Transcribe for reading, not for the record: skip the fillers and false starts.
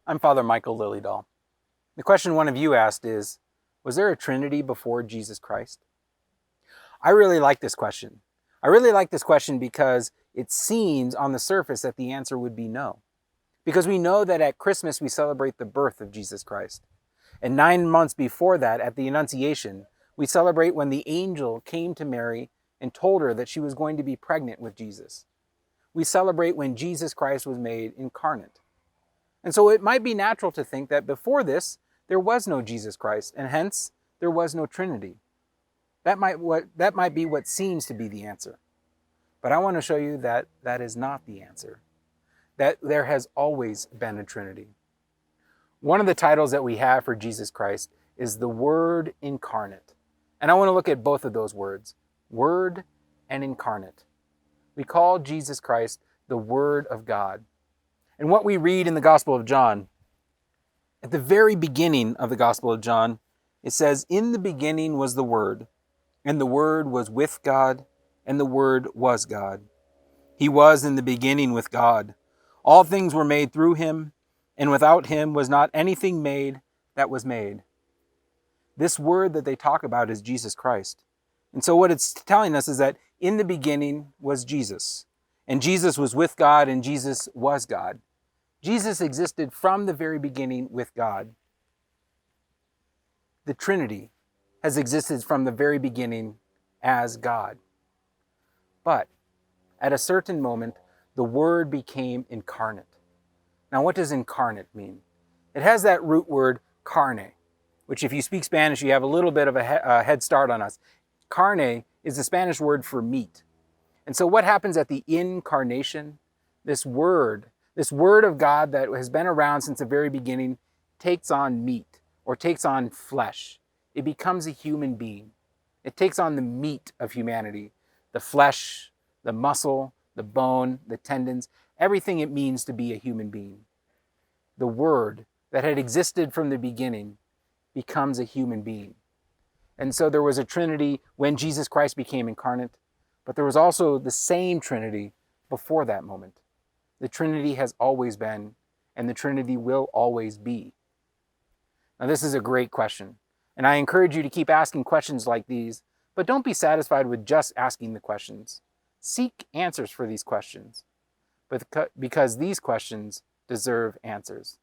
I'm Father Michael Lillydahl. The question one of you asked is, was there a Trinity before Jesus Christ? I really like this question. I really like this question because it seems on the surface that the answer would be no. Because we know that at Christmas we celebrate the birth of Jesus Christ. And 9 months before that, at the Annunciation, we celebrate when the angel came to Mary and told her that she was going to be pregnant with Jesus. We celebrate when Jesus Christ was made incarnate. And so it might be natural to think that before this, there was no Jesus Christ, and hence there was no Trinity. That might be what seems to be the answer. But I want to show you that that is not the answer. That there has always been a Trinity. One of the titles that we have for Jesus Christ is the Word incarnate. And I want to look at both of those words, Word and incarnate. We call Jesus Christ the Word of God. And what we read in the Gospel of John, at the very beginning of the Gospel of John, it says, "In the beginning was the Word, and the Word was with God, and the Word was God. He was in the beginning with God. All things were made through him, and without him was not anything made that was made." This word that they talk about is Jesus Christ. And so what it's telling us is that in the beginning was Jesus, and Jesus was with God, and Jesus was God. Jesus existed from the very beginning with God. The Trinity has existed from the very beginning as God. But at a certain moment, the Word became incarnate. Now, what does incarnate mean? It has that root word carne, which if you speak Spanish, you have a little bit of a head start on us. Carne is the Spanish word for meat. And so what happens at the incarnation? This word of God that has been around since the very beginning takes on meat or takes on flesh. It becomes a human being. It takes on the meat of humanity, the flesh, the muscle, the bone, the tendons, everything it means to be a human being. The Word that had existed from the beginning becomes a human being. And so there was a Trinity when Jesus Christ became incarnate, but there was also the same Trinity before that moment. The Trinity has always been, and the Trinity will always be. Now, this is a great question, and I encourage you to keep asking questions like these, but don't be satisfied with just asking the questions. Seek answers for these questions, because these questions deserve answers.